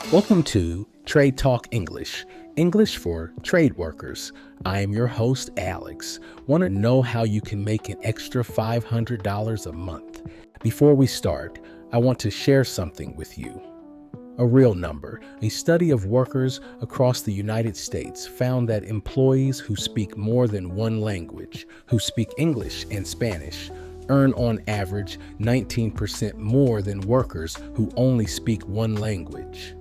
Welcome to Trade Talk English, English for trade workers. I am your host, Alex. Want to know how you can make an extra $500 a month? Before we start, I want to share something with you. A real number. A study of workers across the United States found that employees who speak more than one language, who speak English and Spanish, earn on average 19% more than workers who only speak one language.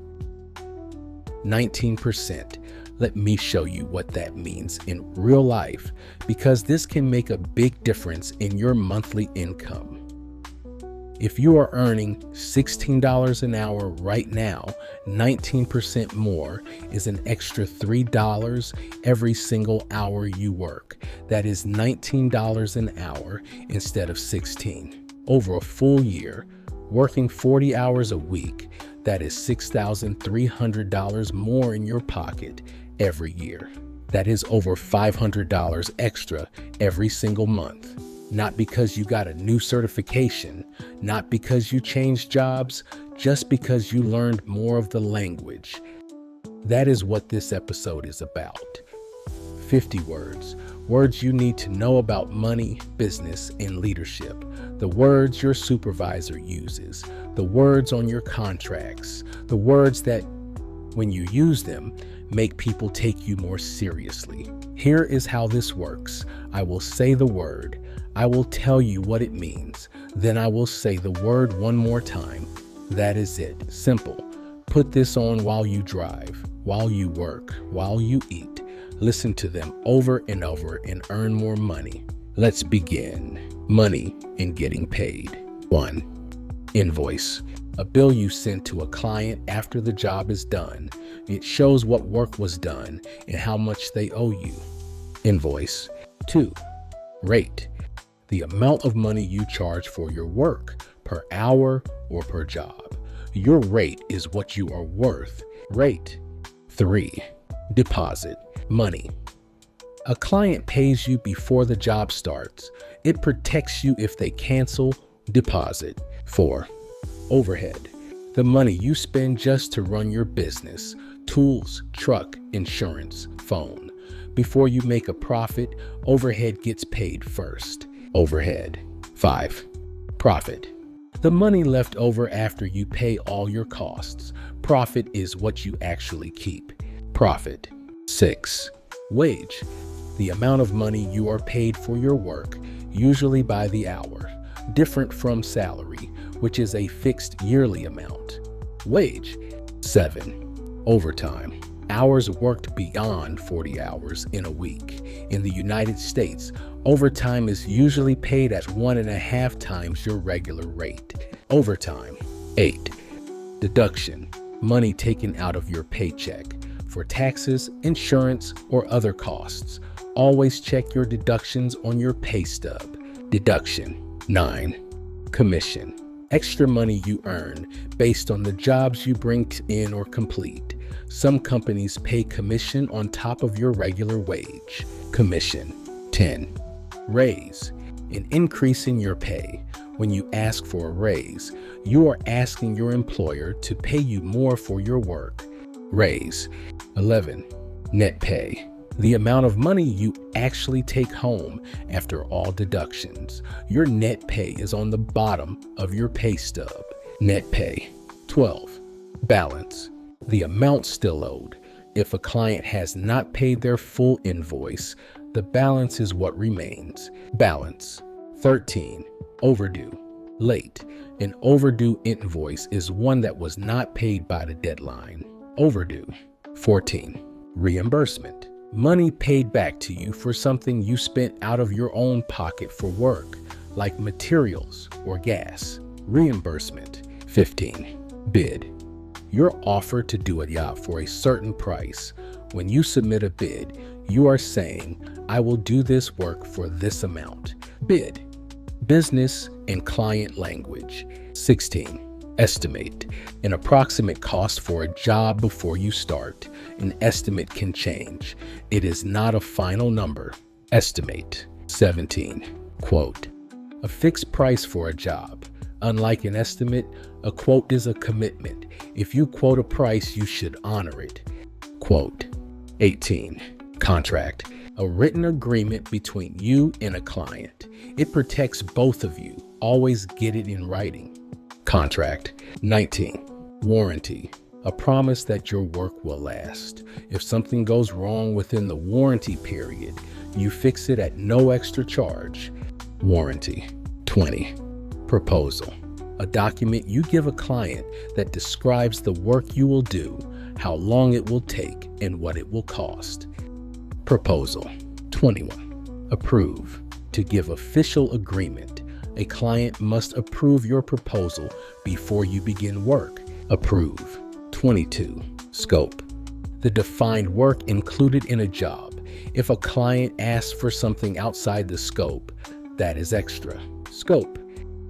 19%. Let me show you what that means in real life, because this can make a big difference in your monthly income. If you are earning $16 an hour right now, 19% more is an extra $3 every single hour you work. That is $19 an hour instead of $16. Over a full year, working 40 hours a week, that is $6,300 more in your pocket every year. That is over $500 extra every single month. Not because you got a new certification, not because you changed jobs, just because you learned more of the language. That is what this episode is about. 50 words. Words you need to know about money, business, and leadership. The words your supervisor uses. The words on your contracts. The words that, when you use them, make people take you more seriously. Here is how this works. I will say the word. I will tell you what it means. Then I will say the word one more time. That is it. Simple. Put this on while you drive, while you work, while you eat. Listen to them over and over and earn more money. Let's begin. Money and getting paid. 1. Invoice. A bill you send to a client after the job is done. It shows what work was done and how much they owe you. Invoice. 2. Rate. The amount of money you charge for your work, per hour or per job. Your rate is what you are worth. Rate. 3. Deposit. Money. A client pays you before the job starts. It protects you if they cancel. Deposit. 4. Overhead. The money you spend just to run your business. Tools, truck, insurance, phone. Before you make a profit, overhead gets paid first. Overhead. 5. Profit. The money left over after you pay all your costs. Profit is what you actually keep. Profit. 6. Wage. The amount of money you are paid for your work, usually by the hour, different from salary, which is a fixed yearly amount. Wage. 7. Overtime. Hours worked beyond 40 hours in a week. In the United States, overtime is usually paid at 1.5 times your regular rate. Overtime. 8. Deduction. Money taken out of your paycheck for taxes, insurance, or other costs. Always check your deductions on your pay stub. Deduction. 9. Commission. Extra money you earn based on the jobs you bring in or complete. Some companies pay commission on top of your regular wage. Commission. 10. Raise. An increase in your pay. When you ask for a raise, you are asking your employer to pay you more for your work. Raise. 11. Net pay. The amount of money you actually take home after all deductions. Your net pay is on the bottom of your pay stub. Net pay. 12. Balance. The amount still owed. If a client has not paid their full invoice, the balance is what remains. Balance. 13. Overdue. Late. An overdue invoice is one that was not paid by the deadline. Overdue. 14. Reimbursement. Money paid back to you for something you spent out of your own pocket for work, like materials or gas. Reimbursement. 15. Bid. You're offered to do a job for a certain price. When you submit a bid, you are saying, I will do this work for this amount. Bid. Business and client language. 16. Estimate. An approximate cost for a job before you start. An estimate can change. It is not a final number. Estimate. 17. Quote. A fixed price for a job. Unlike an estimate, a quote is a commitment. If you quote a price, you should honor it. Quote. 18. Contract. A written agreement between you and a client. It protects both of you. Always get it in writing. Contract. 19. Warranty. A promise that your work will last. If something goes wrong within the warranty period, you fix it at no extra charge. Warranty. 20. Proposal. A document you give a client that describes the work you will do, how long it will take, and what it will cost. Proposal. 21. Approve. To give official agreement, a client must approve your proposal before you begin work. Approve. 22. Scope. The defined work included in a job. If a client asks for something outside the scope, that is extra. Scope.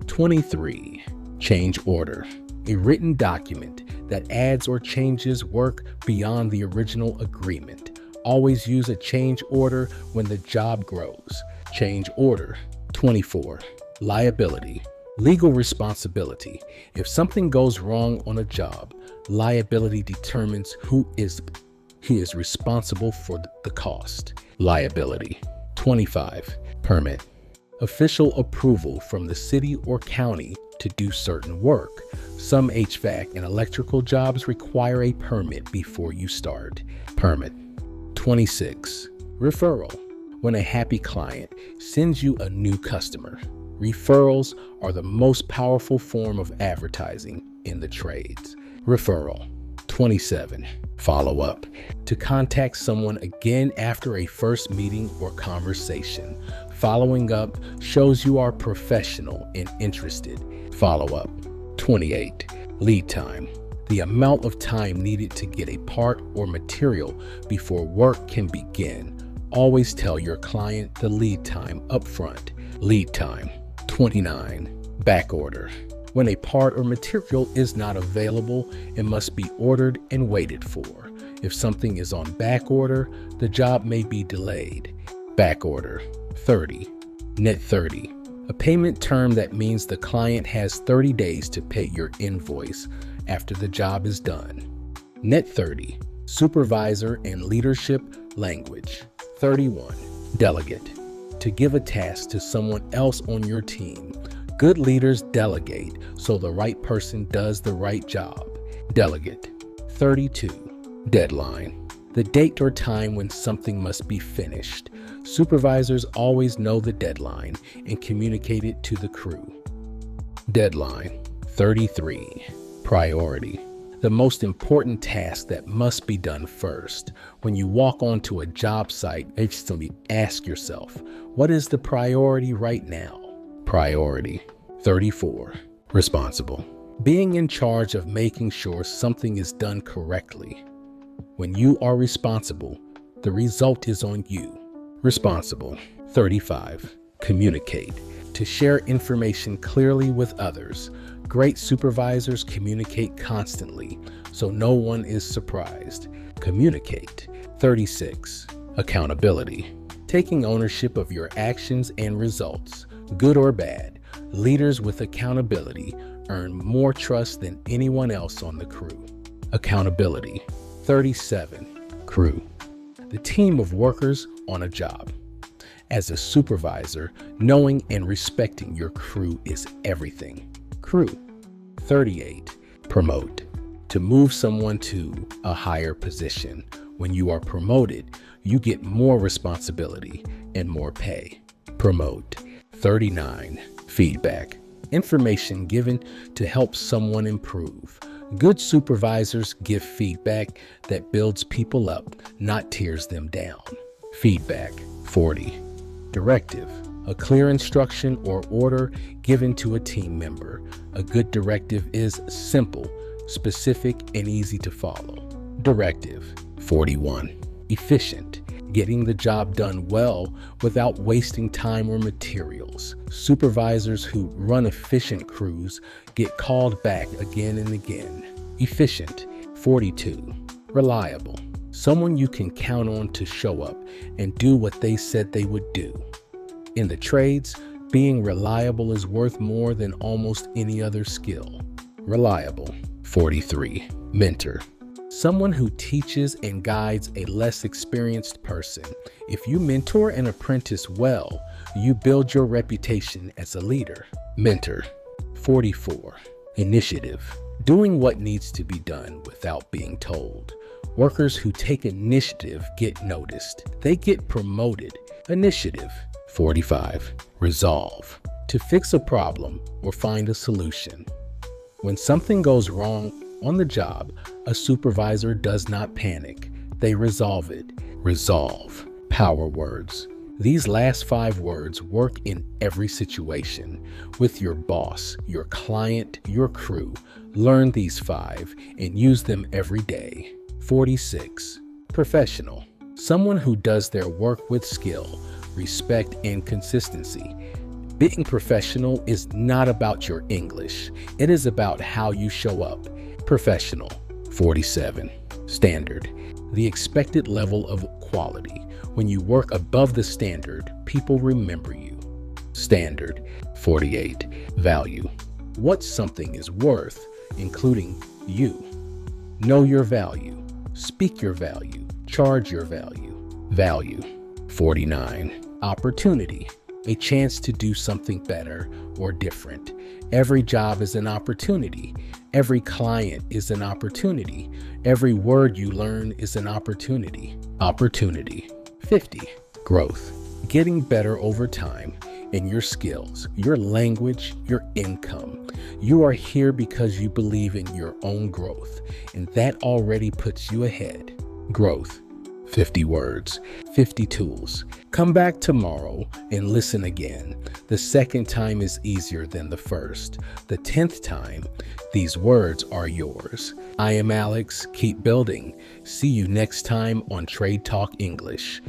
23. Change order. A written document that adds or changes work beyond the original agreement. Always use a change order when the job grows. Change order. 24. Liability. Legal responsibility. If something goes wrong on a job, liability determines who is responsible for the cost. Liability. 25. Permit. Official approval from the city or county to do certain work. Some HVAC and electrical jobs require a permit before you start. Permit. 26. Referral. When a happy client sends you a new customer. Referrals are the most powerful form of advertising in the trades. Referral. 27. Follow up. To contact someone again after a first meeting or conversation. Following up shows you are professional and interested. Follow up. 28. Lead time. The amount of time needed to get a part or material before work can begin. Always tell your client the lead time upfront. Lead time. 29. Back order. When a part or material is not available, it must be ordered and waited for. If something is on back order, the job may be delayed. Back order. 30. Net 30. A payment term that means the client has 30 days to pay your invoice after the job is done. Net 30. Supervisor and leadership language. 31. Delegate. To give a task to someone else on your team. Good leaders delegate so the right person does the right job. Delegate. 32. Deadline. The date or time when something must be finished. Supervisors always know the deadline and communicate it to the crew. Deadline. 33. Priority. The most important task that must be done first. When you walk onto a job site, instantly ask yourself, what is the priority right now? Priority. 34. Responsible. Being in charge of making sure something is done correctly. When you are responsible, the result is on you. Responsible. 35. Communicate. To share information clearly with others. Great supervisors communicate constantly, so no one is surprised. Communicate. 36. Accountability. Taking ownership of your actions and results, good or bad. Leaders with accountability earn more trust than anyone else on the crew. Accountability. 37. Crew. The team of workers on a job. As a supervisor, knowing and respecting your crew is everything. Crew. 38. Promote. To move someone to a higher position. When you are promoted, you get more responsibility and more pay. Promote. 39. Feedback. Information given to help someone improve. Good supervisors give feedback that builds people up, not tears them down. Feedback. 40. Directive. A clear instruction or order given to a team member. A good directive is simple, specific, and easy to follow. Directive. 41. Efficient. Getting the job done well without wasting time or materials. Supervisors who run efficient crews get called back again and again. Efficient. 42. Reliable. Someone you can count on to show up and do what they said they would do. In the trades, Being reliable is worth more than almost any other skill. Reliable. 43. Mentor. Someone who teaches and guides a less experienced person. If you mentor an apprentice well, you build your reputation as a leader. Mentor. 44. Initiative. Doing what needs to be done without being told. Workers who take initiative get noticed. They get promoted. Initiative. 45. Resolve. To fix a problem or find a solution. When something goes wrong on the job, a supervisor does not panic. They resolve it. Resolve. Power words. These last 5 words work in every situation. With your boss, your client, your crew. Learn these 5 and use them every day. 46. Professional. Someone who does their work with skill, respect, and consistency. Being professional is not about your English. It is about how you show up. Professional. 47. Standard. The expected level of quality. When you work above the standard, people remember you. Standard. 48. Value. What something is worth, including you. Know your value. Speak your value. Charge your value. Value. 49. Opportunity. A chance to do something better or different. Every job is an opportunity. Every client is an opportunity. Every word you learn is an opportunity. Opportunity. 50. Growth. Getting better over time in your skills, your language, your income. You are here because you believe in your own growth, and that already puts you ahead. Growth. 50 words, 50 tools. Come back tomorrow and listen again. The second time is easier than the first. The 10th time, these words are yours. I am Alex. Keep building. See you next time on Trade Talk English.